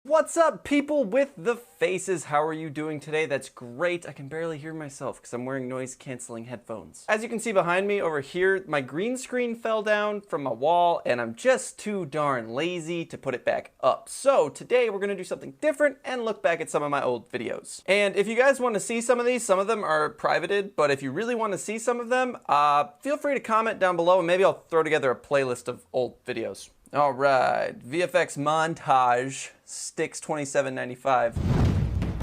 What's up, people with the faces? How are you doing today? That's great. I can barely hear myself because I'm wearing noise-canceling headphones. As you can see behind me over here, my green screen fell down from my wall, and I'm just too darn lazy to put it back up. So today we're gonna do something different and look back at some of my old videos. And if you guys want to see some of these, some of them are privated, but if you really want to see some of them, feel free to comment down below and maybe I'll throw together a playlist of old videos. All right, VFX montage, Sticks 2795.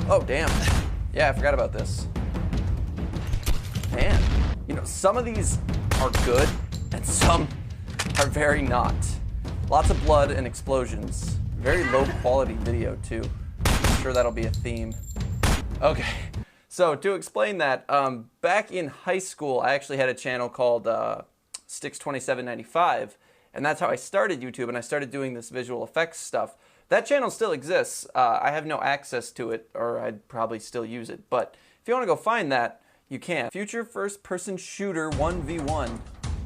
Oh, damn. Yeah, I forgot about this. Man, you know, some of these are good and some are very not. Lots of blood and explosions. Very low quality video too. I'm sure that'll be a theme. Okay, so to explain that, back in high school, I actually had a channel called Sticks 2795. And that's how I started YouTube, and I started doing this visual effects stuff. That channel still exists. I have no access to it, or I'd probably still use it. But if you want to go find that, you can. Future first-person shooter 1v1.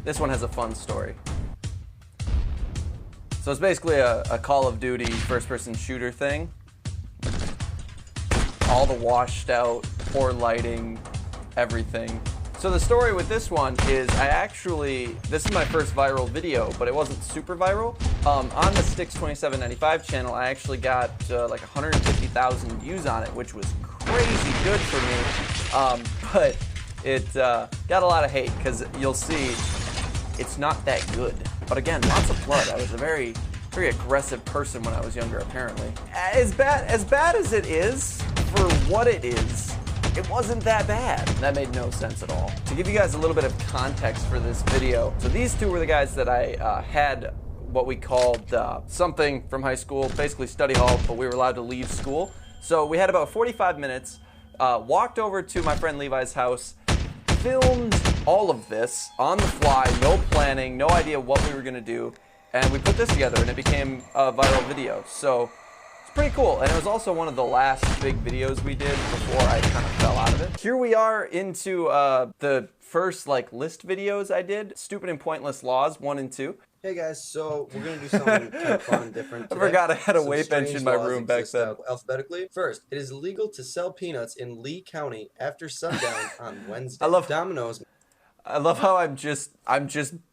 This one has a fun story. So it's basically a Call of Duty first-person shooter thing. All the washed out, poor lighting, everything. So the story with this one is this is my first viral video, but it wasn't super viral. On the Sticks 2795 channel, I actually got like 150,000 views on it, which was crazy good for me. But it got a lot of hate because you'll see it's not that good. But again, lots of blood. I was a very aggressive person when I was younger, apparently. As bad as it is, for what it is, it wasn't that bad. That made no sense at all. To give you guys a little bit of context for this video, so these two were the guys that I had what we called something from high school, basically study hall, but we were allowed to leave school. So we had about 45 minutes, walked over to my friend Levi's house, filmed all of this on the fly, no planning, no idea what we were gonna do, and we put this together and it became a viral video. So pretty cool, and it was also one of the last big videos we did before I kind of fell out of it. Here we are into the first list videos I did, Stupid and Pointless Laws 1 and 2. Hey guys, so we're gonna do something kind of fun and different today. I forgot I had a weight bench in my room back then. Alphabetically. First, it is illegal to sell peanuts in Lee County after sundown on Wednesday. Domino's. I love how I'm just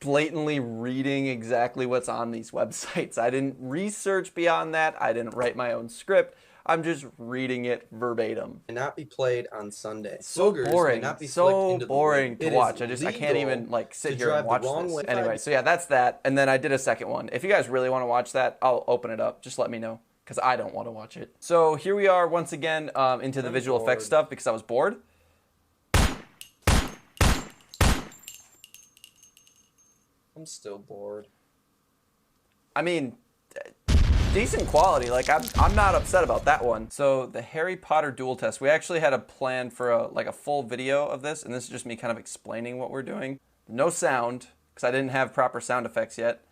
blatantly reading exactly what's on these websites. I didn't research beyond that. I didn't write my own script. I'm just reading it verbatim. And not be played on Sunday. So Boogers boring. Not be so boring to watch. I can't even sit here and watch this. Anyway, so yeah, that's that. And then I did a second one. If you guys really want to watch that, I'll open it up. Just let me know, because I don't want to watch it. So here we are once again into the visual effects stuff because I was bored. I'm still bored. I mean, decent quality. Like I'm not upset about that one. So the Harry Potter duel test. We actually had a plan for a full video of this, and this is just me kind of explaining what we're doing. No sound because I didn't have proper sound effects yet.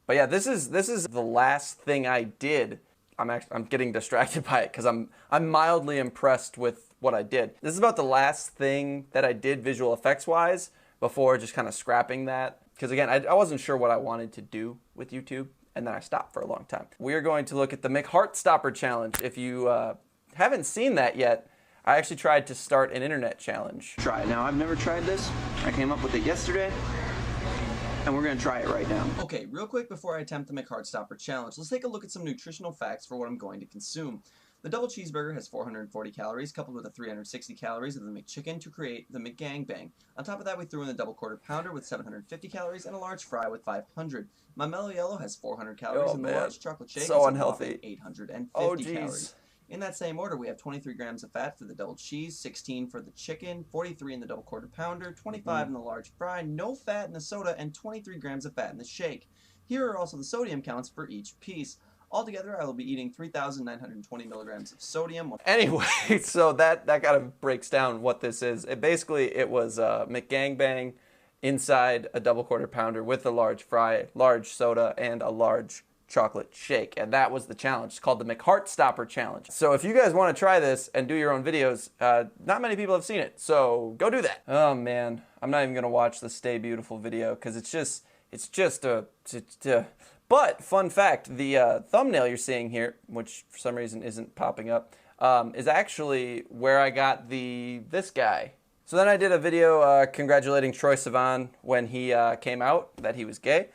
But yeah, this is the last thing I did. I'm getting distracted by it because I'm mildly impressed with what I did. This is about the last thing that I did visual effects wise before just kind of scrapping that. Because again, I wasn't sure what I wanted to do with YouTube, and then I stopped for a long time. We are going to look at the McHeartstopper challenge. If you haven't seen that yet, I actually tried to start an internet challenge. Try it. Now, I've never tried this. I came up with it yesterday, and we're going to try it right now. Okay, real quick before I attempt the McHeartstopper challenge, let's take a look at some nutritional facts for what I'm going to consume. The double cheeseburger has 440 calories, coupled with the 360 calories of the McChicken to create the McGangbang. On top of that, we threw in the double quarter pounder with 750 calories and a large fry with 500. My Mellow Yellow has 400 calories and the large chocolate shake so is unhealthy. 850 calories. In that same order, we have 23 grams of fat for the double cheese, 16 for the chicken, 43 in the double quarter pounder, 25 in the large fry, no fat in the soda, and 23 grams of fat in the shake. Here are also the sodium counts for each piece. Altogether, I will be eating 3,920 milligrams of sodium. Anyway, so that kind of breaks down what this is. It was McGangbang inside a double quarter pounder with a large fry, large soda, and a large chocolate shake. And that was the challenge. It's called the McHeartstopper challenge. So if you guys want to try this and do your own videos, not many people have seen it. So go do that. Oh man, I'm not even going to watch the Stay Beautiful video because it's just a But fun fact, the thumbnail you're seeing here, which for some reason isn't popping up, is actually where I got this guy. So then I did a video congratulating Troye Sivan when he came out that he was gay.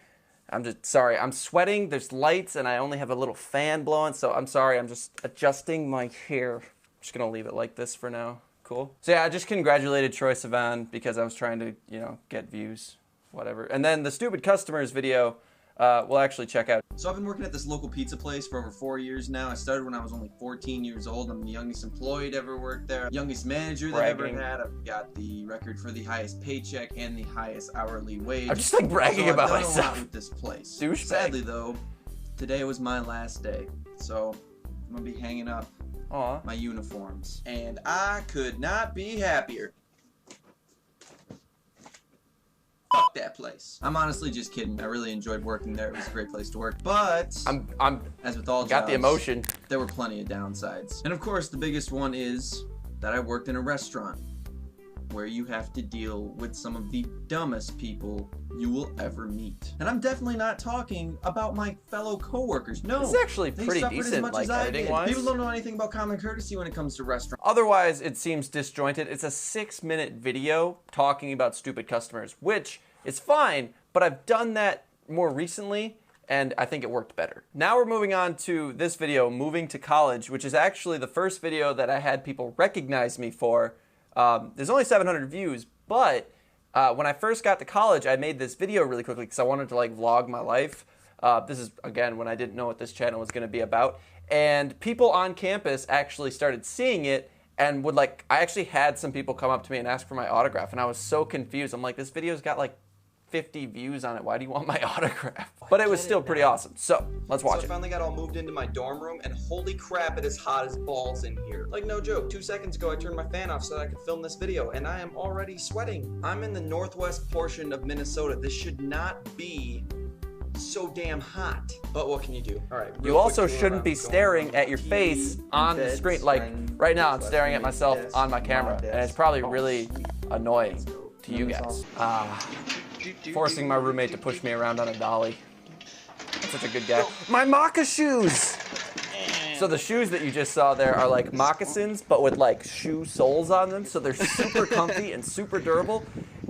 I'm just sorry, I'm sweating, there's lights, and I only have a little fan blowing, so I'm sorry, I'm just adjusting my hair. I'm just gonna leave it like this for now. Cool. So yeah, I just congratulated Troye Sivan because I was trying to, you know, get views, whatever. And then the Stupid Customers video, we'll actually check out. So I've been working at this local pizza place for over 4 years now. I started when I was only 14 years old. I'm the youngest employee to ever work there. Youngest manager that I ever had. I've got the record for the highest paycheck and the highest hourly wage. I'm just like bragging about I've done myself. a lot with this place. Douchebag. Sadly though, today was my last day. So I'm gonna be hanging up my uniforms. And I could not be happier. Fuck that place. I'm honestly just kidding. I really enjoyed working there. It was a great place to work. But I'm as with all got jobs, the emotion. there were plenty of downsides. And of course, the biggest one is that I worked in a restaurant where you have to deal with some of the dumbest people you will ever meet. And I'm definitely not talking about my fellow coworkers. No, This is actually they pretty suffered as decent, much like as I did. editing-wise. People don't know anything about common courtesy when it comes to restaurants. Otherwise, it seems disjointed. It's a 6-minute video talking about stupid customers, which is fine, but I've done that more recently, and I think it worked better. Now we're moving on to this video, Moving to College, which is actually the first video that I had people recognize me for. There's only 700 views, but when I first got to college, I made this video really quickly because I wanted to like vlog my life. This is, again, when I didn't know what this channel was going to be about. And people on campus actually started seeing it and would like, I actually had some people come up to me and ask for my autograph, and I was so confused. I'm like, this video's got like 50 views on it. Why do you want my autograph? But it was still pretty awesome. So let's watch I it. finally got all moved into my dorm room, and holy crap, it is hot as balls in here. Like, no joke, 2 seconds ago I turned my fan off so that I could film this video, and I am already sweating. I'm in the northwest portion of Minnesota. This should not be so damn hot. But what can you do? All right. You also shouldn't be staring at your face on the screen. Like right now, I'm staring at myself on my camera, and it's probably really annoying to you guys. Forcing my roommate to push me around on a dolly. That's such a good guy. My Maka shoes! So the shoes that you just saw there are like moccasins, but with like shoe soles on them, so they're super comfy and super durable.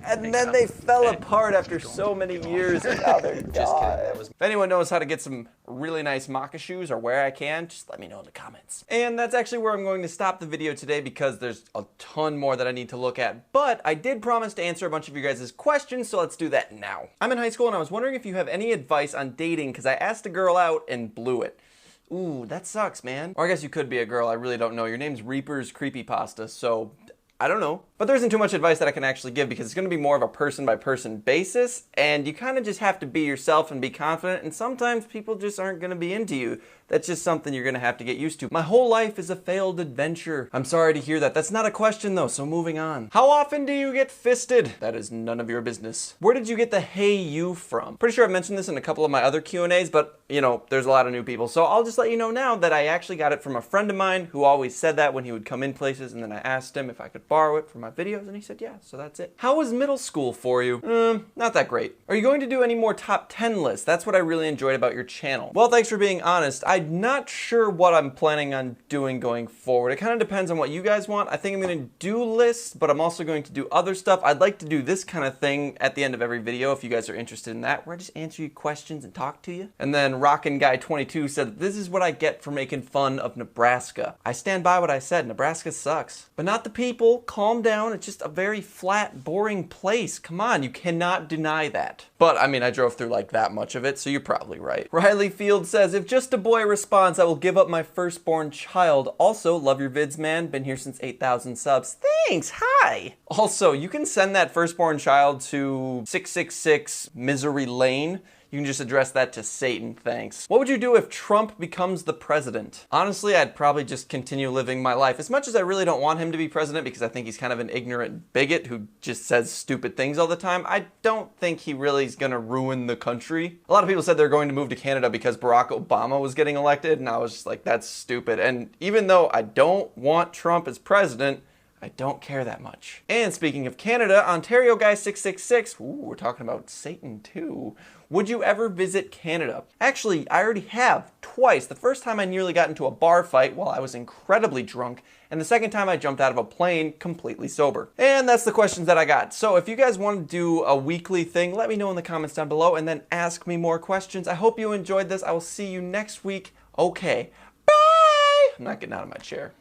And then they fell apart after so many years, and now they're gone. If anyone knows how to get some really nice Maka shoes or where I can, just let me know in the comments. And that's actually where I'm going to stop the video today because there's a ton more that I need to look at. But I did promise to answer a bunch of you guys' questions, so let's do that now. I'm in high school and I was wondering if you have any advice on dating because I asked a girl out and blew it. Ooh, that sucks, man. Or I guess you could be a girl, I really don't know. Your name's Reaper's Creepypasta, so I don't know. But there isn't too much advice that I can actually give because it's going to be more of a person-by-person basis, and you kind of just have to be yourself and be confident, and sometimes people just aren't going to be into you. That's just something you're going to have to get used to. My whole life is a failed adventure. I'm sorry to hear that. That's not a question though, so moving on. How often do you get fisted? That is none of your business. Where did you get the hey you from? Pretty sure I've mentioned this in a couple of my other Q&As, but you know, there's a lot of new people. So I'll just let you know now that I actually got it from a friend of mine who always said that when he would come in places, and then I asked him if I could borrow it for my videos, and he said yeah, so that's it. How was middle school for you? Not that great. Are you going to do any more top 10 lists? That's what I really enjoyed about your channel. Well, thanks for being honest. I'm not sure what I'm planning on doing going forward. It kind of depends on what you guys want. I think I'm going to do lists, but I'm also going to do other stuff. I'd like to do this kind of thing at the end of every video if you guys are interested in that, where I just answer your questions and talk to you. And then Rockin' Guy 22 said, this is what I get for making fun of Nebraska. I stand by what I said. Nebraska sucks. But not the people. Calm down. It's just a very flat, boring place. Come on, you cannot deny that. But, I mean, I drove through like that much of it, so you're probably right. Riley Field says, if just a boy responds, I will give up my firstborn child. Also, love your vids, man. Been here since 8,000 subs. Thanks, hi! Also, you can send that firstborn child to 666 Misery Lane. You can just address that to Satan, thanks. What would you do if Trump becomes the president? Honestly, I'd probably just continue living my life. As much as I really don't want him to be president because I think he's kind of an ignorant bigot who just says stupid things all the time, I don't think he really is gonna ruin the country. A lot of people said they're going to move to Canada because Barack Obama was getting elected, and I was just like, that's stupid. And even though I don't want Trump as president, I don't care that much. And speaking of Canada, Ontario Guy 666, ooh, we're talking about Satan too. Would you ever visit Canada? Actually, I already have twice. The first time I nearly got into a bar fight while I was incredibly drunk, and the second time I jumped out of a plane completely sober. And that's the questions that I got. So if you guys want to do a weekly thing, let me know in the comments down below and then ask me more questions. I hope you enjoyed this. I will see you next week. Okay, bye! I'm not getting out of my chair.